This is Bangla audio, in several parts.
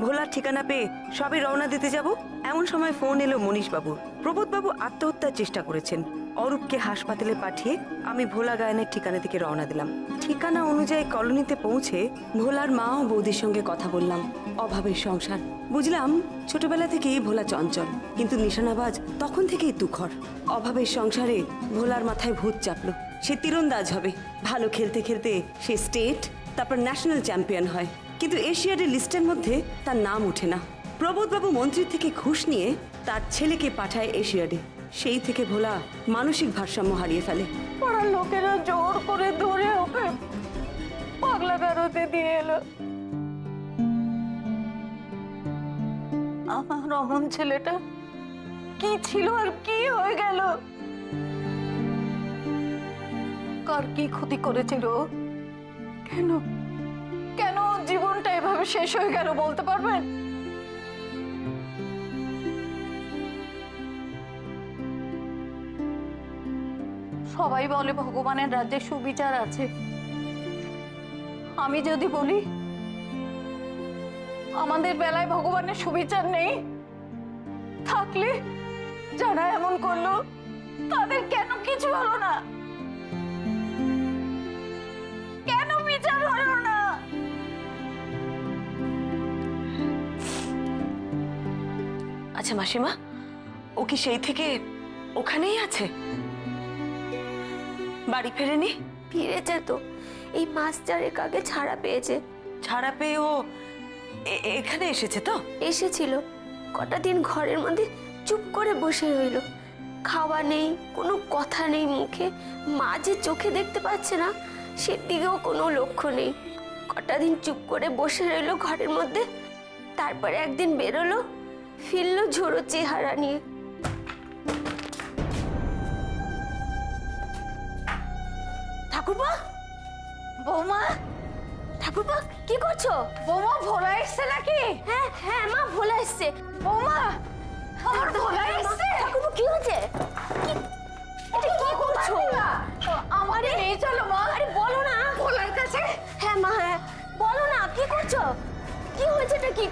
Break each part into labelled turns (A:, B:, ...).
A: ভোলার ঠিকানা পেয়ে সবে রওনা দিতে যাব এমন সময় ফোন এলো মনীষ বাবুর। প্রবোধ বাবু আত্মহত্যার চেষ্টা করেছেন। অরূপকে হাসপাতালে পাঠিয়ে আমি ভোলা গায়নের ঠিকানা থেকে রওনা দিলাম। ঠিকানা অনুযায়ী কলোনিতে পৌঁছে ভোলার মা ও বৌদির সঙ্গে কথা বললাম। অভাবের সংসার, বুঝলাম ছোটবেলা থেকেই ভোলা চঞ্চল, কিন্তু নিশানাবাজ তখন থেকেই তুখর। অভাবের সংসারে ভোলার মাথায় ভূত চাপলো। সে তীরন্দাজ হবে। ভালো খেলতে খেলতে সে স্টেট, তারপর ন্যাশনাল চ্যাম্পিয়ন হয়, কিন্তু এশিয়াডের লিস্টের মধ্যে তার নাম ওঠে না। প্রবোধবাবু মন্ত্রীর থেকে ঘুষ নিয়ে তার ছেলেকে পাঠায় এশিয়াডে। সেই থেকে ভোলা মানসিক ভারসাম্য হারিয়ে ফেলে।
B: পাড়ার লোকেরা জোর করে ধরে ওকে পাগলা গারদে দিয়ে এলো। আমার অমন ছেলেটা কি ছিল আর কি হয়ে গেল? কার কি ক্ষতি করেছিল? কেন কেন জীবনটা এভাবে শেষ হয়ে গেল বলতে পারবেন? সবাই বলে ভগবানের রাজ্যে সুবিচার আছে। আমি যদি বলি আমাদের বেলায় ভগবানের সুবিচার নেই, থাকলে যারা এমন করলো তাদের কেন কিছু হলো না? কেন বিচার হলো না?
A: আচ্ছা মাসিমা, ও কি সেই থেকে ওখানেই আছে? বাড়ি ফেরেনি?
C: ফিরেছে তো, এই মাস চারেক আগে ছাড়া পেয়েছে।
A: ছাড়া পেয়ে ও এখানে এসেছে তো?
C: এসেছিল, কটা দিন ঘরের মধ্যে চুপ করে বসে রইল। খাওয়া নেই, কোনো কথা নেই মুখে। মা যে চোখে দেখতে পাচ্ছে না সেদিকেও কোনো লক্ষ্য নেই। কটা দিন চুপ করে বসে রইল ঘরের মধ্যে, তারপরে একদিন বেরোলো, ফিরলো ঝোড়ো চেহারা নিয়ে। ঠাকুরপা, বৌমা, ঠাকুরপা কি করছো?
B: বৌমা ভোলা এসছে নাকি?
C: হ্যাঁ হ্যাঁ মা, ভোলা এসছে।
B: বৌমা আমার ভোলা এসছে।
C: ঠাকুরপা কি হয়েছে? এটা কি করছো?
B: আমারে নিয়ে চলো মা।
C: আরে বলো না।
B: ভোলার কাছে?
C: হ্যাঁ মা, হ্যাঁ বলো না, কি করছো? কি হয়েছে? এটা কি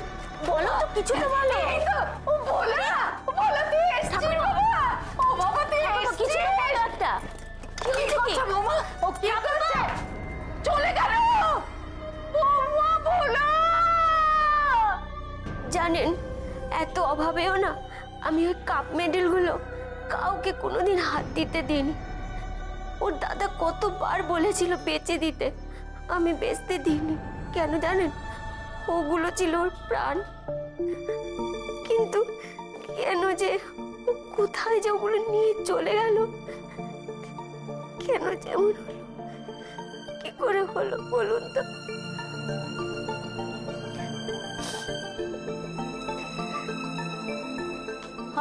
C: বলো তো, কিছু তো বলো।
B: এই তো ও ভোলা, ভোলা তুই এসছিস বাবা। ও বাবা তুই এসছিস,
C: কিছু তো বলো একটা।
B: কি করছো বৌমা? ও কি করছে? চলে গেল বৌমা ভোলা।
C: জানেন, এত অভাবেও না আমি ওই কাপ মেডেলগুলো কাউকে কোনোদিন হাত দিতে দিইনি। ওর দাদা কতবার বলেছিল বেচে দিতে, আমি বেচতে দিইনি। কেন জানেন? ওগুলো ছিল ওর প্রাণ। কিন্তু কেন যে ও কোথায় যে ওগুলো নিয়ে চলে গেল, কেন যেমন হলো, কি করে হলো বলুন তো?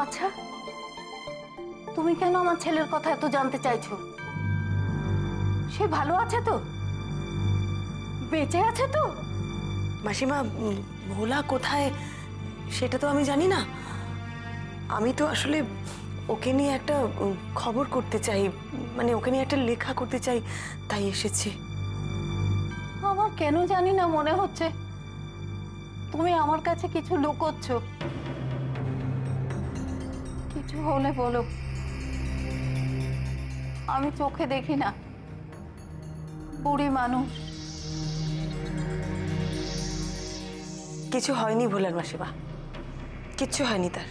B: আচ্ছা, তুমি কেন আমার ছেলের কথা এত জানতে চাইছো? সে ভালো আছে তো? বেঁচে আছে তো?
A: মাসিমা, ভোলা কোথায় সেটা তো আমি জানি না। আমি তো আসলে ওকে নিয়ে একটা খবর করতে চাই, মানে ওকে নিয়ে একটা লেখা করতে চাই, তাই এসেছি।
B: আমার কেন জানি না মনে হচ্ছে তুমি আমার কাছে কিছু লুকোচ্ছ। কিছু হলে বলো, আমি চোখে দেখি না, বুড়ি মানুষ।
A: কিছু হয়নি ভোলার মাসিমা, কিচ্ছু হয়নি তার।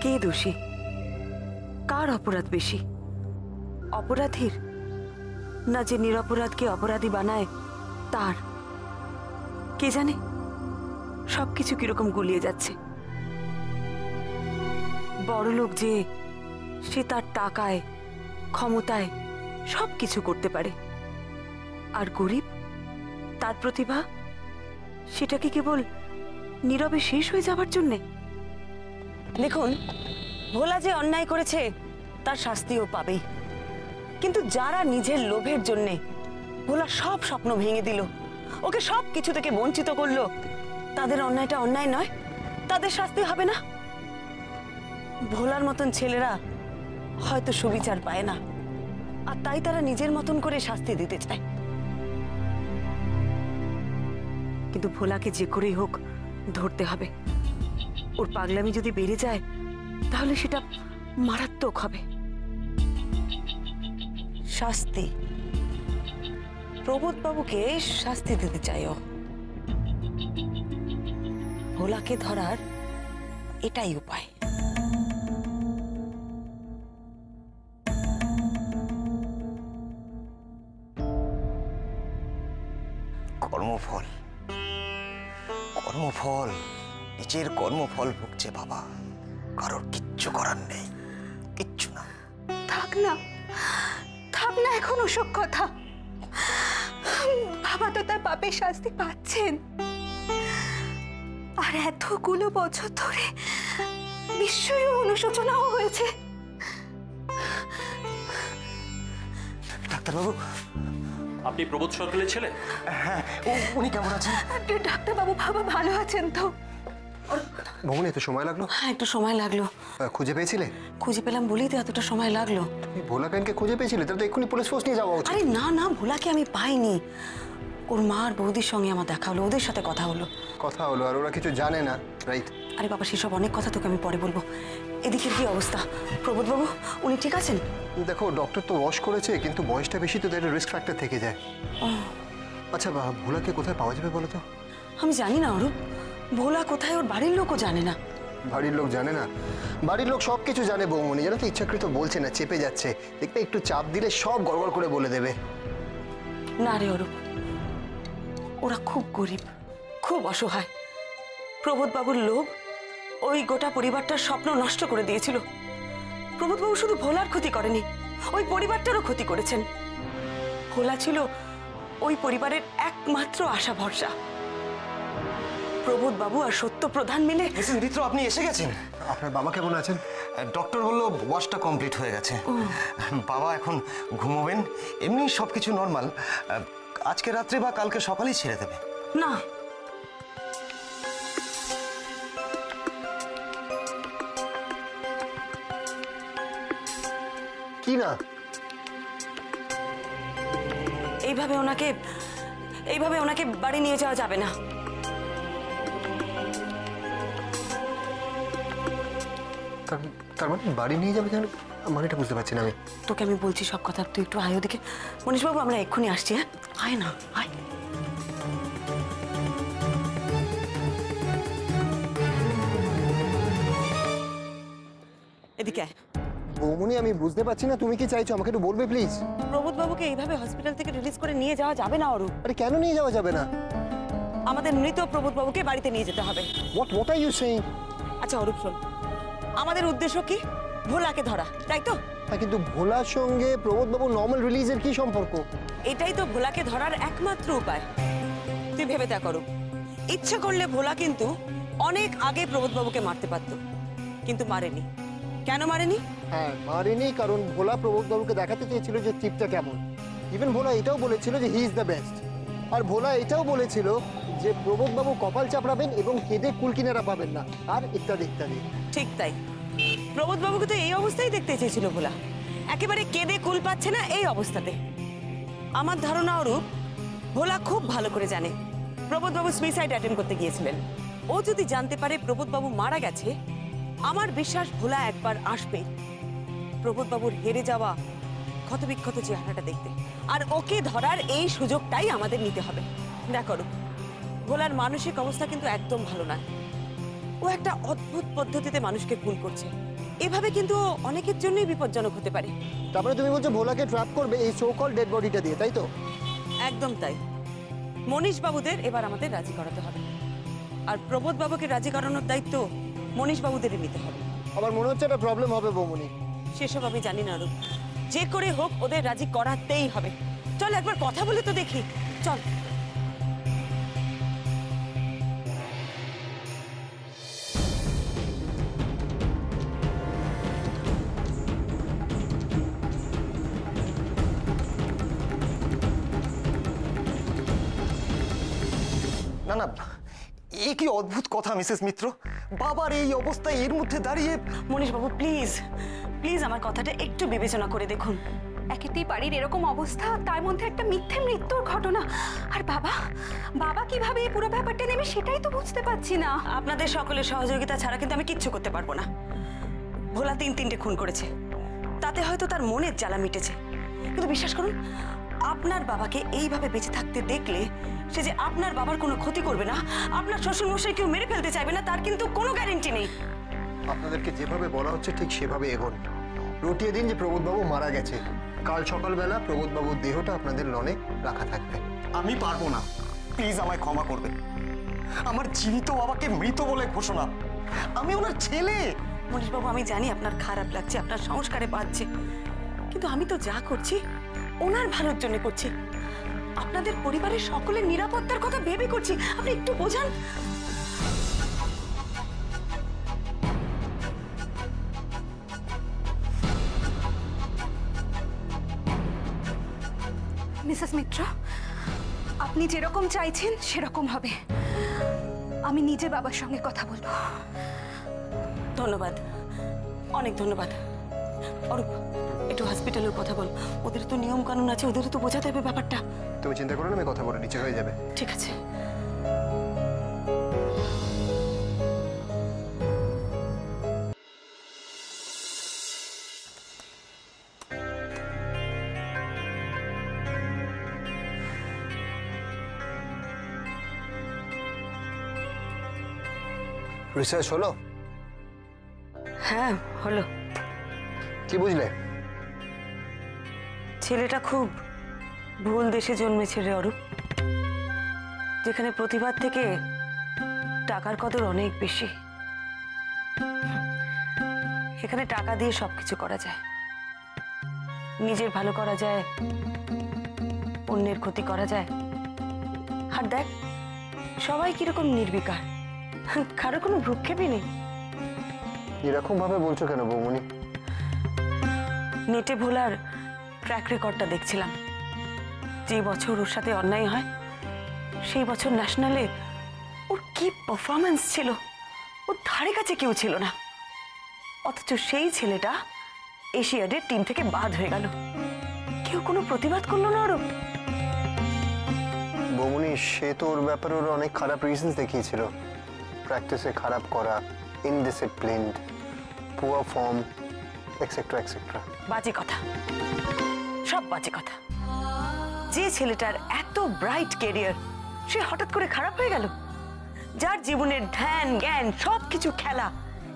A: কে দোষী? কার অপরাধ বেশি? অপরাধীর, না যে নিরপরাধকে অপরাধী বানায় তার? কে জানে? সবকিছু কিরকম গুলিয়ে যাচ্ছে। বড়লোক যে, সে তার টাকায় ক্ষমতায় সবকিছু করতে পারে, আর গরিব তার প্রতিভা সেটাকে কেবল নীরবে শেষ হয়ে যাবার জন্যে। দেখুন, ভোলা যে অন্যায় করেছে তার শাস্তিও পাবেই, কিন্তু যারা নিজের লোভের জন্যে ভোলা সব স্বপ্ন ভেঙে দিল, ওকে সব কিছু থেকে বঞ্চিত করলো, তাদের অন্যায়টা অন্যায় নয়? তাদের শাস্তি হবে না? ভোলার মতন ছেলেরা হয়তো সুবিচার পায় না, আর তাই তারা নিজের মতন করে শাস্তি দিতে চায়। কিন্তু ভোলাকে যে করেই হোক ধরতে হবে। ওর পাগলামি যদি বেড়ে যায় তাহলে সেটা মারাত্মক হবে। শাস্তি, প্রবোধ বাবুকে শাস্তি দিতে চাই ও। ভোলাকে ধরার এটাই উপায়।
D: কর্মফল, কর্মফল, নিজের কর্মফল ভুগছে বাবা, কারোর কিচ্ছু করার নেই, কিচ্ছু না।
B: থাক না, থাক না এখন ওসব কথা। বাবা তো তার পাপের শাস্তি পাচ্ছেন, আর এতগুলো বছর ধরে নিশ্চয়ই অনুশোচনাও হয়েছে।
D: ডাক্তারবাবু,
E: আপনি প্রবোধ সরকারের ছেলে?
D: হ্যাঁ, উনি কেমন আছেন?
B: ডাক্তারবাবু, বাবা ভালো আছেন তো?
F: ভবনে এত সময় লাগলো?
A: হ্যাঁ, একটু সময় লাগলো।
F: খুঁজে পেয়েছিলে?
A: খুঁজে পেলাম বলেই তো এতটা সময় লাগলো।
F: তুমি ভোলা কাইনকে খুঁজে পেয়েছিলে? তাহলে তো এক্ষুনি পুলিশ ফোর্স নিয়ে যাওয়া উচিত।
A: আরে না না, ভোলাকে আমি পাইনি। ওর মা আর বৌদির সঙ্গে আমার দেখা হলো, ওদের সাথে কথা হলো।
F: কথা হলো আর ওরা কিছু জানে না, রাইট?
A: আরে বাবা, সেসব অনেক কথা তোকে আমি পরে বলবো। এদিকের কি অবস্থা? প্রবোধ বাবু উনি ঠিক আছেন?
F: দেখো, ডক্টর তো ওয়াশ করেছে, কিন্তু বয়সটা বেশি তো, একটা রিস্ক ফ্যাক্টর থেকে যায়। আচ্ছা, ভোলাকে কোথায় পাওয়া যাবে বলো তো?
A: আমি জানি না অরূপ, ভোলা কোথায় ওর বাড়ির লোকও জানে না।
F: বাড়ির লোক জানে না? বাড়ির লোক সব কিছু জানে বৌমনি, জানো তো, ইচ্ছাকৃত বলছে না, চেপে যাচ্ছে। দেখবে একটু চাপ দিলে সব গড়বড় করে বলে দেবে।
A: না রে অরূপ, ওরা খুব গরিব, খুব অসহায়। প্রবোধ বাবুর লোভ ওই গোটা পরিবারটার স্বপ্ন নষ্ট করে দিয়েছিল। প্রবোধ বাবু শুধু ভোলার ক্ষতি করেনি, ওই পরিবারটারও ক্ষতি করেছেন। ভোলা ছিল ওই পরিবারের একমাত্র আশা ভরসা। প্রবোধ বাবু আর সত্য প্রধান মিলে।
D: মিসেস মিত্র, আপনি এসে গেছেন?
F: আপনার বাবা কেমন আছেন?
D: ডক্টর বললো ওয়াশটা কমপ্লিট হয়ে গেছে। বাবা এখন ঘুমোবেন, এমনি সব কিছু নর্মাল। আজকে রাত্রে বা কালকে সকালেই ছেড়ে দেবে।
A: না,
F: কি না?
A: এইভাবে ওনাকে বাড়ি নিয়ে যাওয়া যাবে না।
F: তার মানে বাড়ি নিয়ে যাবে কেন? মানেটা বুঝতে পারছি না আমি।
A: তোকে আমি বলছি সব কথা, তুই একটু আয় ওদিকে। মনীষবাবু, আমরা এক্ষুনি আসছি। হ্যাঁ, আয় না, আয়। এদিকে আয়।
F: বৌমনি, আমি বুঝতে পারছি না তুমি কি চাইছো, আমাকে একটু বলবে প্লিজ?
A: প্রবোধ বাবুকে এইভাবে হসপিটাল থেকে রিলিজ করে নিয়ে যাওয়া যাবে না অরূপ।
F: আরে কেন নিয়ে যাওয়া যাবে না?
A: আমাদের মৃত প্রবোধ বাবুকে বাড়িতে নিয়ে যেতে হবে।
F: What are you saying?
A: আচ্ছা অরূপ, শোন, আমাদের উদ্দেশ্য কি? ভোলাকে ধরা, তাই তো?
F: হ্যাঁ, কিন্তু ভোলার সঙ্গে প্রবোধ বাবু নর্মাল রিলিজের কি সম্পর্ক?
A: এটাই তো ভোলাকে ধরার একমাত্র উপায়। তুই ভেবে তা করো, ইচ্ছে করলে ভোলা কিন্তু অনেক আগে প্রবোধ বাবুকে মারতে পারত, কিন্তু মারেনি। কেন মারেনি?
F: হ্যাঁ, মারেনি কারণ ভোলা প্রবোধ বাবুকে দেখাতে চেয়েছিল যে চিপটা কেমন। ইভেন ভোলা এটাও বলেছিল যে হি ইজ দ্য বেস্ট। আর ভোলা এটাও বলেছিল যে প্রবোধ বাবু কপাল চাপড়াবেন এবং কেঁদে কুলকিনারা পাবেন না, আর ইত্যাদি ইত্যাদি।
A: ঠিক তাই, প্রবোধ বাবুকে তো এই অবস্থায় দেখতে চেয়েছিল ভোলা, একেবারে কেঁদে কুল পাচ্ছে না এই অবস্থাতে। আমার ধারণা অরূপ, ভোলা খুব ভালো করে জানে প্রবোধ বাবু সুইসাইড অ্যাটেম্প করতে গিয়েছিলেন। ও যদি জানতে পারে প্রবোধ বাবু মারা গেছে, আমার বিশ্বাস ভোলা একবার আসবে প্রবোধ বাবুর হেরে যাওয়া ক্ষতবিক্ষত চেহারাটা দেখতে। আর ওকে ধরার এই সুযোগটাই আমাদের নিতে হবে। দেখো অরূপ, ভোলার মানসিক অবস্থা কিন্তু একদম ভালো না। ও একটা অদ্ভুত পদ্ধতিতে মানুষকে খুন করছে। এভাবে কিন্তু অনেকের জন্যই বিপজ্জনক হতে পারে।
F: তারপরে তুমি বলছো ভোলাকে ট্র্যাপ করবে এই সো কল ডেড বডিটা দিয়ে, তাই তো?
A: একদম তাই। মনীষ বাবুদের এবার আমাদের রাজি করাতে হবে, আর প্রবোধ বাবুকে রাজি করানোর দায়িত্ব মনীষ বাবুদেরই নিতে হবে।
F: আমার মনে হচ্ছে একটা প্রবলেম হবে বৌমনি।
A: সেসব আমি জানি না রূপ, যে করে হোক ওদের রাজি করাতেই হবে। চল একবার কথা বলে তো দেখি, চল।
D: না না, এ কি অদ্ভুত কথা মিসেস মিত্র। বাবার এই অবস্থায় এর মধ্যে দাঁড়িয়ে।
A: মনীশবাবু প্লিজ প্লিজ আমার কথাটা একটু বিবেচনা করে দেখুন।
G: একেতেই বাড়ির এরকম অবস্থা, তার মধ্যে একটা মিথ্যে মৃত্যুর ঘটনা। আর বাবা বাবা কিভাবে এই পুরো ব্যাপারটা নেবে সেটাই তো বুঝতে পারছি না।
A: আপনাদের সকলের সহযোগিতা ছাড়া কিন্তু আমি কিচ্ছু করতে পারবো না। ভোলা 3-3টে খুন করেছে, তাতে হয়তো তার মনের জ্বালা মিটেছে, কিন্তু বিশ্বাস করুন আপনার বাবাকে এইভাবে বেঁচে থাকতে দেখলে সে যে আপনার বাবার কোনো ক্ষতি করবে না, আপনার শ্বশুরমশাই কেউ মেরে ফেলতে চাইবে না, তার কিন্তু কোনো গ্যারেন্টি নেই।
F: আপনাদেরকে যেভাবে বলা হচ্ছে ঠিক সেভাবে এগোন। রটিয়ে দিন যে প্রবোধবাবু মারা গেছে। কাল সকালবেলা প্রবোধবাবুর দেহটা আপনাদের লনে রাখা থাকবে।
D: আমি পারবো না, প্লিজ আমায় ক্ষমা করবেন। আমার জীবিত বাবাকে মৃত বলে ঘোষণা। আমি ওনার ছেলে।
A: মনীশবাবু আমি জানি আপনার খারাপ লাগছে, আপনার সংস্কারে বাজছে, কিন্তু আমি তো যা করছি ওনার ভালোর জন্য করছি, আপনাদের পরিবারের সকলের নিরাপত্তার কথা ভেবে করছি। আপনি একটু বোঝান।
G: মিসেস মিত্র, আপনি যেরকম চাইছেন সেরকম হবে। আমি নিজে বাবার সঙ্গে কথা বলবো।
A: ধন্যবাদ, অনেক ধন্যবাদ। অরূপ একটু হসপিটালের কথা বল, ওদের তো নিয়ম কানুন আছে, ওদেরও তো বোঝাতে হবে ব্যাপারটা।
F: তুমি চিন্তা করো না, আমি কথা বলে নিচে হয়ে যাবে।
A: ঠিক আছে।
F: রিসার্চ হলো?
A: হ্যাঁ হলো।
F: কি বুঝলে?
A: ছেলেটা খুব ভুল দেশে জন্মেছে রে অরূপ, যেখানে প্রতিবাদ থেকে টাকার কদর অনেক বেশি। এখানে টাকা দিয়ে সবকিছু করা যায়, নিজের ভালো করা যায়, অন্যের ক্ষতি করা যায়। আর দেখ সবাই কিরকম নির্বিকার, কারো কোনো ভ্রুক্ষেপই নেই।
F: এরকম ভাবে বলছো কেন বৌমনি?
A: নেটে ভোলার ট্র্যাক রেকর্ডটা দেখছিলাম। যে বছর ওর সাথে অন্যায় হয় সেই বছর ন্যাশনালে ওর কি পারফরমেন্স ছিল, ওর ধারে কাছে কেউ ছিল না। অথচ সেই ছেলেটা এশিয়াডের টিম থেকে বাদ হয়ে গেল, কেউ কোনো প্রতিবাদ করলো না। ওর
F: বৌমনি সে তো ওর ব্যাপারে ওর অনেক খারাপ রিজনস দেখিয়েছিল। প্র্যাকটিসে খারাপ করা, ইনডিসিপ্লিনড, পুয়ার ফর্ম, এক্সেট্রা এক্সেট্রা।
A: বাজে কথা, সব বাজে কথা। যে ছেলেটার এত ব্রাইট ক্যারিয়ার সে হঠাৎ করে খারাপ হয়ে গেল। যার জীবনের ধ্যান জ্ঞান সবকিছু খেলা,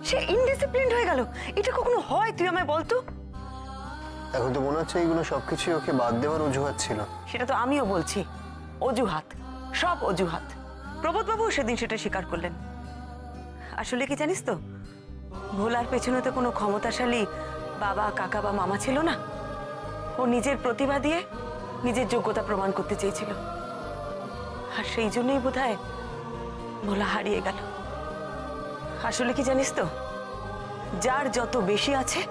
A: সে ইনডিসিপ্লিনড হয়ে গেল। এটা কখনো হয়? তুই আমায় বলতো।
F: এখন তো মনে হচ্ছে এইগুলো সবকিছুই ওকে বাদ দেওয়ার অজুহাত ছিল।
A: সেটা তো আমিও বলছি, অজুহাত, সব অজুহাত। প্রবোধবাবু সেদিন সেটা স্বীকার করলেন। আসলে কি জানিস তো, ভোলার পেছনে তো কোনো ক্ষমতাশালী বাবা কাকা বা মামা ছিল না। ও নিজের প্রতিভা দিয়ে নিজের যোগ্যতা প্রমাণ করতে চেয়েছিল, আর সেই জন্যই বোধহয় ভোলা হারিয়ে গেল। আসলে কি জানিস তো, যার যত বেশি আছে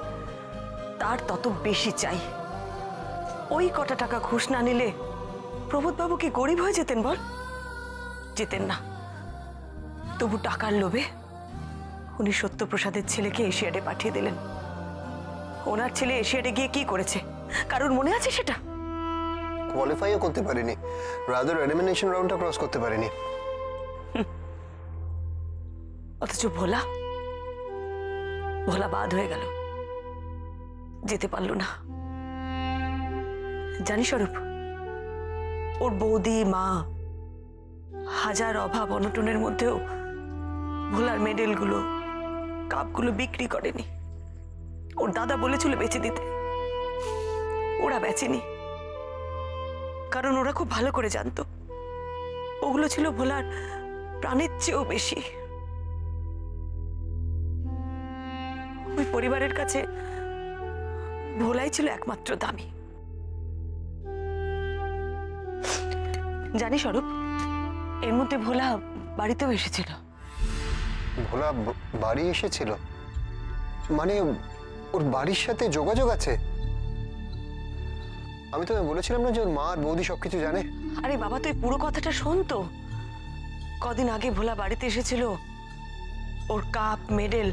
A: তার তত বেশি চাই। ওই কটা টাকা ঘুষ না নিলে প্রবোধবাবু কি গরিব হয়ে যেতেন বল? যেতেন না। তবু টাকার লোভে উনি সত্যপ্রসাদের ছেলেকে এশিয়াডে পাঠিয়ে দিলেন। ওনার ছেলে এশিয়াডে গিয়ে কি করেছে কারোর মনে আছে সেটা?
F: কোয়ালিফাইও করতে পারেনি, রাদার এলিমিনেশন রাউন্ডটা ক্রস করতে পারেনি।
A: অথচ ভোলা ভোলা বাদ হয়ে গেল, যেতে পারল না। জানিস স্বরূপ, ওর বৌদি মা হাজার অভাব অনটনের মধ্যেও ভোলার মেডেলগুলো কাপগুলো বিক্রি করেনি। ওর দাদা বলেছিল বেচে দিতে, ওরা বেচেনি, কারণ ওরা খুব ভালো করে জানতো ওগুলো ছিল ভোলার প্রাণের চেয়েও বেশি। ওই পরিবারের কাছে ভোলাই ছিল একমাত্র দামি। জানিস স্বরূপ, এর মধ্যে ভোলা বাড়িতেও এসেছিল।
F: ভোলা বাড়ি এসেছিল? মানে ওর বাড়ির সাথে যোগাযোগ আছে? আমি তো বলেছিলাম না যে ওর মা আর বৌদি সবকিছু জানে।
A: আরে বাবা, তুই পুরো কথাটা শোন তো। কদিন আগে ভোলা বাড়িতে এসেছিল, ওর কাপ মেডেল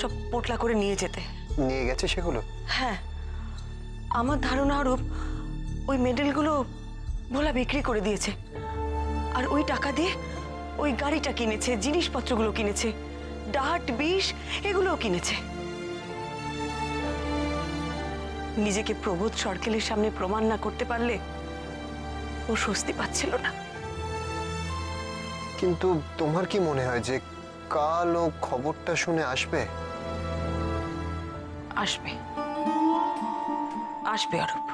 A: সব পোটলা করে নিয়ে যেতে।
F: নিয়ে গেছে সেগুলো?
A: হ্যাঁ, আমার ধারণা অরূপ ওই মেডেলগুলো ভোলা বিক্রি করে দিয়েছে, আর ওই টাকা দিয়ে ওই গাড়িটা কিনেছে, জিনিসপত্রগুলো কিনেছে, ডাট বিষ এগুলোও কিনেছে। নিজেকে প্রবোধ সরকেলের সামনে প্রমাণ না করতে পারলে ও স্বস্তি পাচ্ছিল না।
F: কিন্তু তোমার কি মনে হয় যে কাল ও খবরটা শুনে আসবে?
A: আসবে, আসবে অরূপ,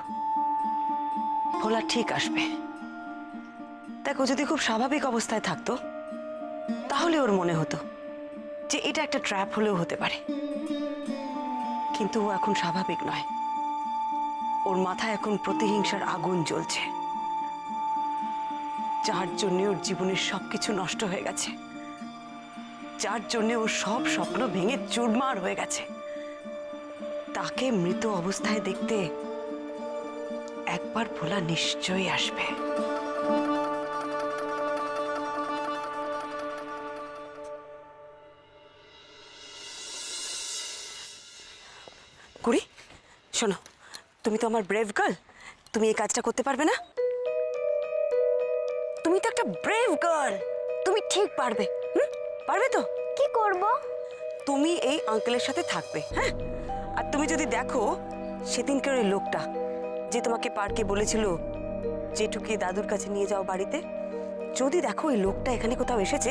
A: ভোলা ঠিক আসবে। দেখো, যদি খুব স্বাভাবিক অবস্থায় থাকতো তাহলে ওর মনে হতো যে এটা একটা ট্র্যাপ হলেও হতে পারে, কিন্তু ও এখন স্বাভাবিক নয়। ওর মাথায় এখন প্রতিহিংসার আগুন জ্বলছে, যার জন্য ওর জীবনের সবকিছু নষ্ট হয়ে গেছে, যার জন্য ওর সব স্বপ্ন ভেঙে চুরমার হয়ে গেছে। তাকে মৃত অবস্থায় দেখতে একবার ভোলা নিশ্চয়ই আসবে। কুড়ি, শোনো, তুমি তো আমার ব্রেভ গার্ল, তুমি এই কাজটা করতে পারবে না? তুমি তো একটা ব্রেভ গার্ল, তুমি ঠিক পারবে। পারবে তো?
C: কি করব?
A: তুমি এই আঙ্কেলের সাথে থাকবে, হ্যাঁ? আর তুমি যদি দেখো সেদিনকার ওই লোকটা যে তোমাকে পার্কে বলেছিল জেঠুকে দাদুর কাছে নিয়ে যাও বাড়িতে, যদি দেখো ওই লোকটা এখানে কোথাও এসেছে,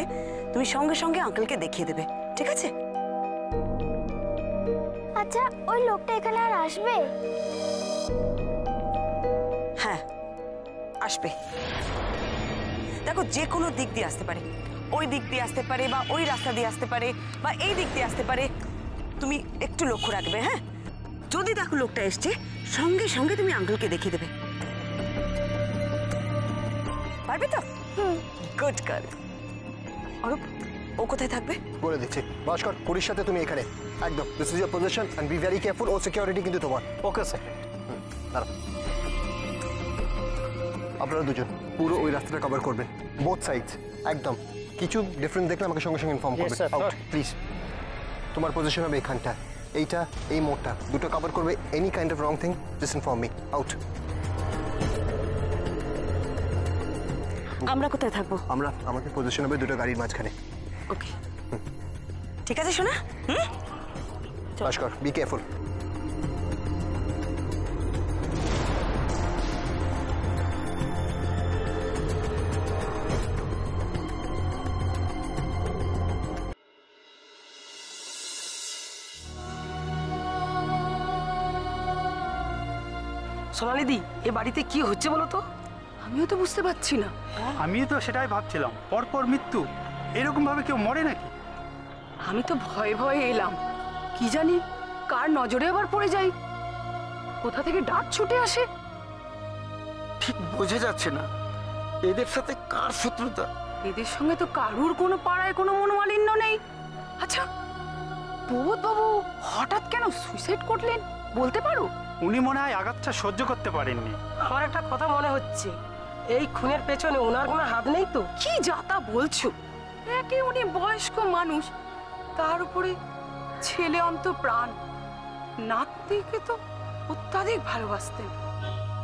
A: তুমি সঙ্গে সঙ্গে আঙ্কেলকে দেখিয়ে দেবে, ঠিক আছে?
C: আচ্ছা, ওই লোকটা এখানে আর আসবে?
A: হ্যাঁ, আসবে। দেখো, যে কোনো দিক দিয়ে আসতে পারে, ওই দিক দিয়ে আসতে পারে, বা ওই রাস্তা দিয়ে আসতে পারে, বা এই দিক দিয়ে আসতে পারে। তুমি একটু লক্ষ্য রাখবে, হ্যাঁ? যদি দেখো লোকটা এসছে, সঙ্গে সঙ্গে তুমি আঙ্কেলকে দেখিয়ে দেবে। পারবে তো? Good girl. অরূপ, ও কোথায় থাকবে?
F: বলে দিচ্ছি। ভাস্কর, পুরীর সাথে তুমি এখানে একদম। This is your position and be very careful. ও সিকিউরিটি কিন্তু তোমার।
E: Okay sir.
F: দাঁড়াও। আপনারা দুজন পুরো ওই রাস্তাটা কভার করবেন, বোথ সাইডস একদম। কিছু ডিফারেন্ট দেখলে আমাকে সঙ্গে সঙ্গে ইনফর্ম করবেন। Out please. তোমার পজিশন হবে এখানটা, এইটা, এই মোড়টা, দুটো কভার করবে। Any kind of wrong thing just inform me. Out.
A: আমরা কোথায় থাকবো?
F: আমরা আমাদের পজিশন হবে দুটো গাড়ির মাঝখানে।
A: ওকে, ঠিক আছে সোনা।
F: ভাস্কর, বি কেয়ারফুল।
H: সোনালিদি, এ বাড়িতে কি হচ্ছে বলো তো?
G: আমিও তো বুঝতে পারছি না।
I: আমি তো সেটাই ভাবছিলাম, পরপর মৃত্যু, এরকম ভাবে কেউ মরে নাকি?
G: আমি তো ভয়ে ভয়ে এলাম, কি জানি কার নজরে আবার পড়ে যাই, কোথা থেকে ডাক ছুটে আসে।
H: ঠিক বোঝা যাচ্ছে না এদের সাথে কার শত্রুতা।
G: এদের সঙ্গে তো কারুর কোনো পাড়ায় কোনো মনোমালিন্য নেই। আচ্ছা, প্রবোধ বাবু হঠাৎ কেন সুইসাইড করলেন বলতে পারো?
I: উনি মনে হয় আঘাতটা সহ্য করতে পারেননি।
H: আমার একটা কথা মনে হচ্ছে, এই খুনের পেছনে ওনার কোনো হাত নেই তো?
G: কি যাতা বলছো? একে উনি বয়স্ক মানুষ, তার উপরে ছেলে অন্ত প্রাণ, নাতিকে তো অত্যাধিক ভালোবাসতেন।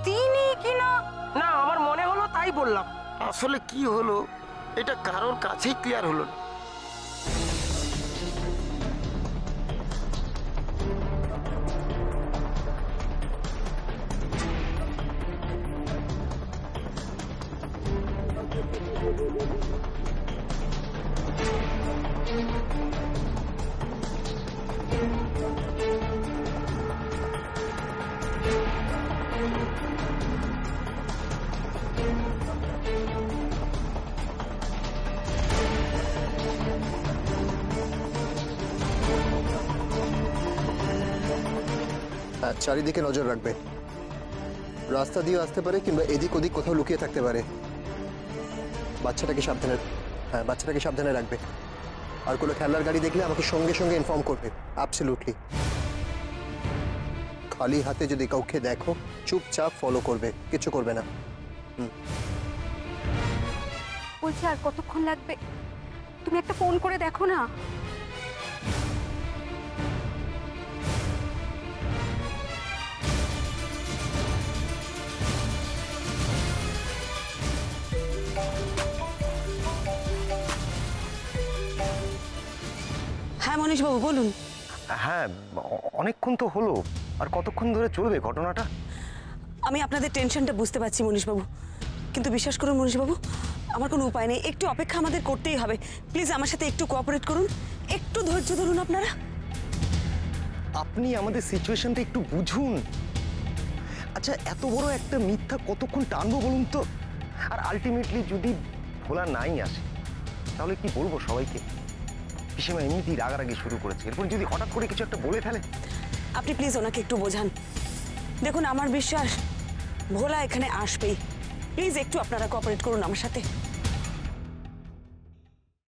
G: তিনি কিনা
H: না, আমার মনে হলো তাই বললাম। আসলে কি হলো এটা কারোর কাছেই ক্লিয়ার হলো না।
F: হ্যাঁ, চারিদিকে নজর রাখবে। রাস্তা দিয়ে আসতে পারে কিংবা এদিক ওদিক কোথাও লুকিয়ে থাকতে পারে। বাচ্চাটাকে সাবধানে, হ্যাঁ, বাচ্চাটাকে সাবধানে রাখবে। আর কোনো খেলার গাড়ি দেখলে আমাকে সঙ্গে সঙ্গে ইনফর্ম করবে। অ্যাবসলিউটলি। খালি হাতে যদি কাউকে দেখো, চুপচাপ ফলো করবে, কিছু করবে না।
G: বলছি আর কতক্ষণ লাগবে? তুমি একটা ফোন করে দেখো না।
A: মনীশবাবু বলুন।
D: হ্যাঁ, অনেকক্ষণ তো হলো, আর কতক্ষণ ধরে চলবে ঘটনাটা?
A: আমি আপনাদের টেনশনটা বুঝতে পারছি মনীশবাবু, কিন্তু বিশ্বাস করুন মনীশবাবু, আমার কোনো উপায় নেই। একটু অপেক্ষা আমাদের করতেই হবে। প্লিজ আমার সাথে একটু কোঅপারেট করুন, একটু ধৈর্য ধরুন আপনারা।
D: আপনি আমাদের সিচুয়েশনটা একটু বুঝুন। আচ্ছা, এত বড় একটা মিথ্যা কতক্ষণ টানবো বলুন তো? আর আলটিমেটলি যদি ভোলা নাই আসে, তাহলে কি বলবো সবাইকে? পিসিমা এমনিতেই রাগারাগি শুরু করেছে, এরপর যদি হঠাৎ করে কিছু একটা বলে ফেলে।
A: আপনি প্লিজ ওনাকে একটু বোঝান। দেখুন, আমার বিশ্বাস ভোলা এখানে আসবেই। প্লিজ একটু আপনারা কোঅপারেট করুন আমার সাথে।